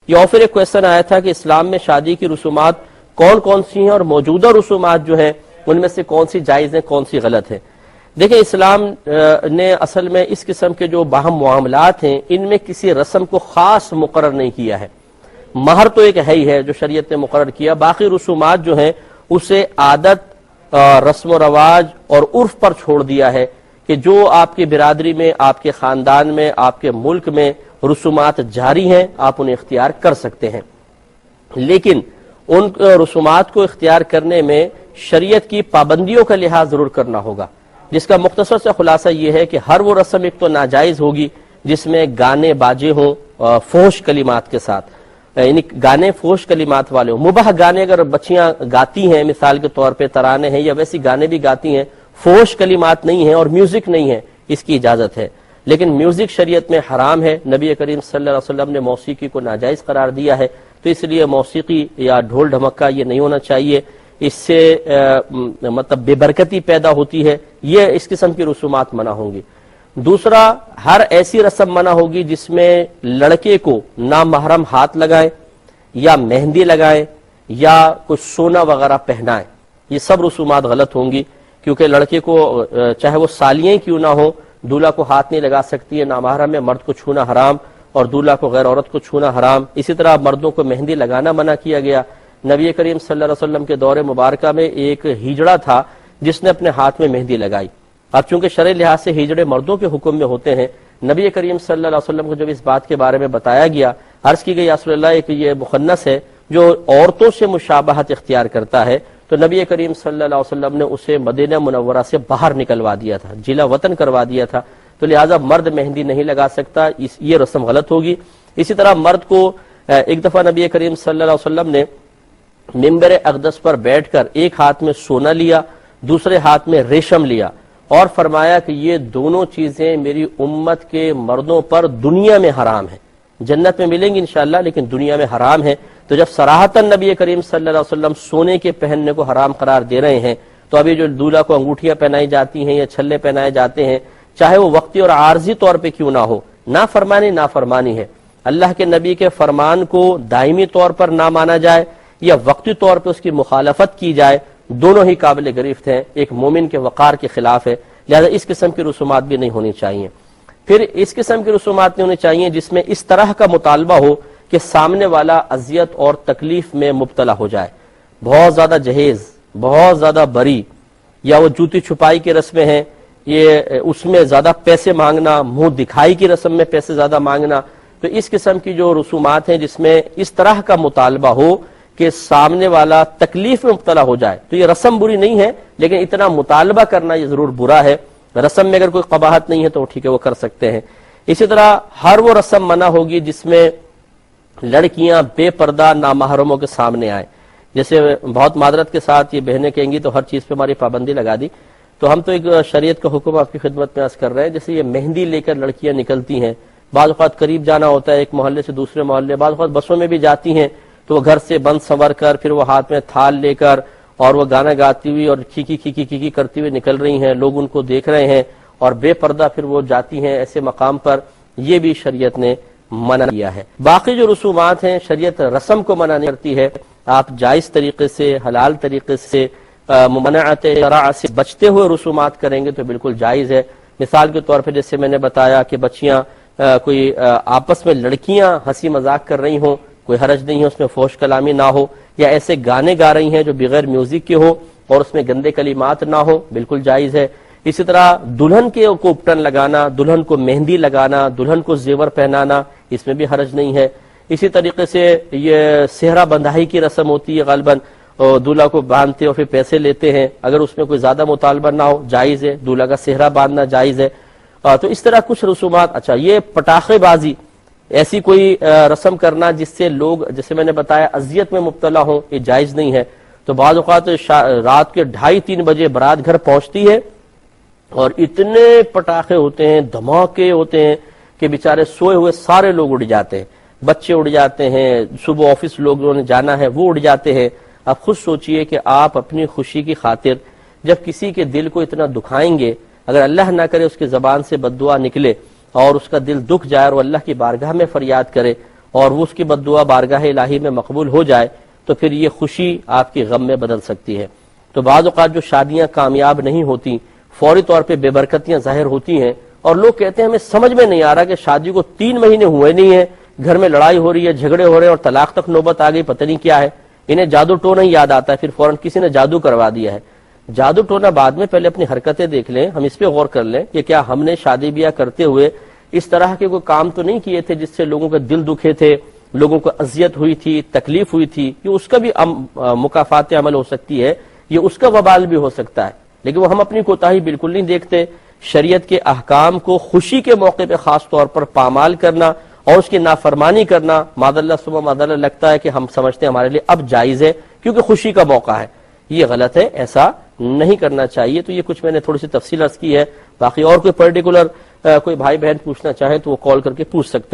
یہ اور پھر ایک کویشچن آیا تھا کہ اسلام میں شادی کی رسومات کون کون سی ہیں اور موجودہ رسومات جو ہیں ان میں سے کون سی جائز ہیں کون سی غلط ہیں. دیکھیں اسلام نے اصل میں اس قسم کے جو باہم معاملات ہیں ان میں کسی رسم کو خاص مقرر نہیں کیا ہے. مہر تو ایک ہے ہی ہے جو شریعت نے مقرر کیا، باقی رسومات جو ہیں اسے عادت، رسم و رواج اور عرف پر چھوڑ دیا ہے کہ جو آپ کی برادری میں، آپ کے خاندان میں، آپ کے ملک میں رسومات جاری ہیں آپ انہیں اختیار کر سکتے ہیں. لیکن ان رسومات کو اختیار کرنے میں شریعت کی پابندیوں کا لحاظ ضرور کرنا ہوگا، جس کا مختصر سے خلاصہ یہ ہے کہ ہر وہ رسم ایک تو ناجائز ہوگی جس میں گانے باجے ہوں فحش کلمات کے ساتھ، یعنی گانے فحش کلمات والے ہوں. مباح گانے اگر بچیاں گاتی ہیں مثال کے طور پہ ترانے ہیں یا ویسی گانے بھی گاتی ہیں، فحش کلمات نہیں ہیں اور میوزک نہیں ہے، اس کی اجازت ہے. لیکن میوزک شریعت میں حرام ہے. نبی کریم صلی اللہ علیہ وسلم نے موسیقی کو ناجائز قرار دیا ہے، تو اس لیے موسیقی یا ڈھول ڈھمکا یہ نہیں ہونا چاہیے. اس سے مطلب بے برکتی پیدا ہوتی ہے. یہ اس قسم کی رسومات منع ہوں گی. دوسرا، ہر ایسی رسم منع ہوگی جس میں لڑکے کو نامحرم ہاتھ لگائیں یا مہندی لگائیں یا کچھ سونا وغیرہ پہنائیں. یہ سب رسومات غلط ہوں گی، کیونکہ لڑکے کو چاہے وہ سالیاں کیوں نہ ہو دولہا کو ہاتھ نہیں لگا سکتی ہے. نامحرم میں مرد کو چھونا حرام اور دولہا کو غیر عورت کو چھونا حرام. اسی طرح مردوں کو مہندی لگانا منع کیا گیا. نبی کریم صلی اللہ علیہ وسلم کے دور مبارکہ میں ایک ہجڑا تھا جس نے اپنے ہاتھ میں مہندی لگائی. اب چونکہ شرعی لحاظ سے ہجڑے مردوں کے حکم میں ہوتے ہیں، نبی کریم صلی اللہ علیہ وسلم کو جب اس بات کے بارے میں بتایا گیا، عرض کی گئی یا رسول اللہ ایک یہ مخنث ہے جو عورتوں سے مشابہت اختیار کرتا ہے، تو نبی کریم صلی اللہ علیہ وسلم نے اسے مدینہ منورہ سے باہر نکلوا دیا تھا، جلا وطن کروا دیا تھا. تو لہٰذا مرد مہندی نہیں لگا سکتا، یہ رسم غلط ہوگی. اسی طرح مرد کو ایک دفعہ نبی کریم صلی اللہ علیہ وسلم نے منبر اقدس پر بیٹھ کر ایک ہاتھ میں سونا لیا، دوسرے ہاتھ میں ریشم لیا اور فرمایا کہ یہ دونوں چیزیں میری امت کے مردوں پر دنیا میں حرام ہیں، جنت میں ملیں گی انشاءاللہ لیکن دنیا میں حرام ہیں. تو جب صراحتاً نبی کریم صلی اللہ علیہ وسلم سونے کے پہننے کو حرام قرار دے رہے ہیں، تو ابھی جو دولہا کو انگوٹھیاں پہنائی جاتی ہیں یا چھلے پہنائے جاتے ہیں، چاہے وہ وقتی اور عارضی طور پہ کیوں نہ ہو، نافرمانی ہے. اللہ کے نبی کے فرمان کو دائمی طور پر نہ مانا جائے یا وقتی طور پہ اس کی مخالفت کی جائے، دونوں ہی قابل گرفت ہیں، ایک مومن کے وقار کے خلاف ہے. لہذا اس قسم کی رسومات بھی نہیں ہونی چاہیے. پھر اس قسم کی رسومات نہیں ہونی چاہیے جس میں اس طرح کا مطالبہ ہو کہ سامنے والا اذیت اور تکلیف میں مبتلا ہو جائے. بہت زیادہ جہیز، بہت زیادہ بری، یا وہ جوتی چھپائی کی رسمیں ہیں، یہ اس میں زیادہ پیسے مانگنا، منہ دکھائی کی رسم میں پیسے زیادہ مانگنا. تو اس قسم کی جو رسومات ہیں جس میں اس طرح کا مطالبہ ہو کہ سامنے والا تکلیف میں مبتلا ہو جائے، تو یہ رسم بری نہیں ہے، لیکن اتنا مطالبہ کرنا یہ ضرور برا ہے. رسم میں اگر کوئی قباحت نہیں ہے تو ٹھیک ہے وہ کر سکتے ہیں. اسی طرح ہر وہ رسم منع ہوگی جس میں لڑکیاں بے پردہ نامحرموں کے سامنے آئیں. جیسے بہت معذرت کے ساتھ یہ بہنیں کہیں گی تو ہر چیز پہ ہماری پابندی لگا دی، تو ہم تو ایک شریعت کا حکم آپ کی خدمت میں عرض کر رہے ہیں. جیسے یہ مہندی لے کر لڑکیاں نکلتی ہیں، بعض اوقات قریب جانا ہوتا ہے ایک محلے سے دوسرے محلے، بعض اوقات بسوں میں بھی جاتی ہیں تو وہ گھر سے بند سنور کر پھر وہ ہاتھ میں تھال لے کر اور وہ گانا گاتی ہوئی اور کھیکی کرتی ہوئی نکل رہی ہیں، لوگ ان کو دیکھ رہے ہیں اور بے پردہ پھر وہ جاتی ہیں ایسے مقام پر. یہ بھی شریعت نے منع کیا ہے. باقی جو رسومات ہیں شریعت رسم کو منع نہیں کرتی ہے، آپ جائز طریقے سے، حلال طریقے سے، ممنوعات شرع سے بچتے ہوئے رسومات کریں گے تو بالکل جائز ہے. مثال کے طور پہ جیسے میں نے بتایا کہ بچیاں کوئی آپس میں لڑکیاں ہنسی مذاق کر رہی ہوں، کوئی حرج نہیں ہے، اس میں فحش کلامی نہ ہو، یا ایسے گانے گا رہی ہیں جو بغیر میوزک کے ہو اور اس میں گندے کلمات نہ ہو، بالکل جائز ہے. اسی طرح دلہن کے کو اپٹن لگانا، دلہن کو مہندی لگانا، دلہن کو زیور پہنانا، اس میں بھی حرج نہیں ہے. اسی طریقے سے یہ صحرا بندھائی کی رسم ہوتی ہے، غالباً دولہا کو باندھتے اور پھر پیسے لیتے ہیں، اگر اس میں کوئی زیادہ مطالبہ نہ ہو جائز ہے، دولہا کا صحرا باندھنا جائز ہے. تو اس طرح کچھ رسومات. اچھا، یہ پٹاخے بازی، ایسی کوئی رسم کرنا جس سے لوگ جیسے میں نے بتایا اذیت میں مبتلا ہوں، یہ جائز نہیں ہے. تو بعض اوقات رات کے 2:30-3 بجے بارات گھر پہنچتی ہے اور اتنے پٹاخے ہوتے ہیں، دھماکے ہوتے ہیں کہ بیچارے سوئے ہوئے سارے لوگ اڑ جاتے ہیں، بچے اڑ جاتے ہیں، صبح آفس لوگوں نے جانا ہے وہ اڑ جاتے ہیں. اب خود سوچئے کہ آپ اپنی خوشی کی خاطر جب کسی کے دل کو اتنا دکھائیں گے، اگر اللہ نہ کرے اس کی زبان سے بد دعا نکلے اور اس کا دل دکھ جائے اور اللہ کی بارگاہ میں فریاد کرے اور وہ اس کی بد دعا بارگاہ الہی میں مقبول ہو جائے تو پھر یہ خوشی آپ کے غم میں بدل سکتی ہے۔ تو بعض اوقات جو شادیاں کامیاب نہیں ہوتی، فوری طور پہ بے برکتیاں ظاہر ہوتی ہیں، اور لوگ کہتے ہیں ہمیں سمجھ میں نہیں آ رہا کہ شادی کو 3 مہینے ہوئے نہیں ہیں، گھر میں لڑائی ہو رہی ہے، جھگڑے ہو رہے ہیں اور طلاق تک نوبت آ گئی، پتہ نہیں کیا ہے۔ انہیں جادو ٹونا ہی یاد آتا ہے، پھر فوراً کسی نے جادو کروا دیا ہے۔ جادو ٹونا بعد میں، پہلے اپنی حرکتیں دیکھ لیں، ہم اس پہ غور کر لیں کہ کیا ہم نے شادی بیاہ کرتے ہوئے اس طرح کے کوئی کام تو نہیں کیے تھے جس سے لوگوں کے دل دکھے تھے، لوگوں کو اذیت ہوئی تھی، تکلیف ہوئی تھی۔ یہ اس کا بھی مکافات عمل ہو سکتی ہے، یہ اس کا وبال بھی ہو سکتا ہے، لیکن وہ ہم اپنی کوتاہی بالکل نہیں دیکھتے۔ شریعت کے احکام کو خوشی کے موقع پہ خاص طور پر پامال کرنا اور اس کی نافرمانی کرنا، معاذ اللہ لگتا ہے کہ ہم سمجھتے ہیں ہمارے لیے اب جائز ہے کیونکہ خوشی کا موقع ہے، یہ غلط ہے، ایسا نہیں کرنا چاہیے۔ تو یہ کچھ میں نے تھوڑی سی تفصیل عرض کی ہے، باقی اور کوئی پرٹیکولر کوئی بھائی بہن پوچھنا چاہے تو وہ کال کر کے پوچھ سکتے ہیں۔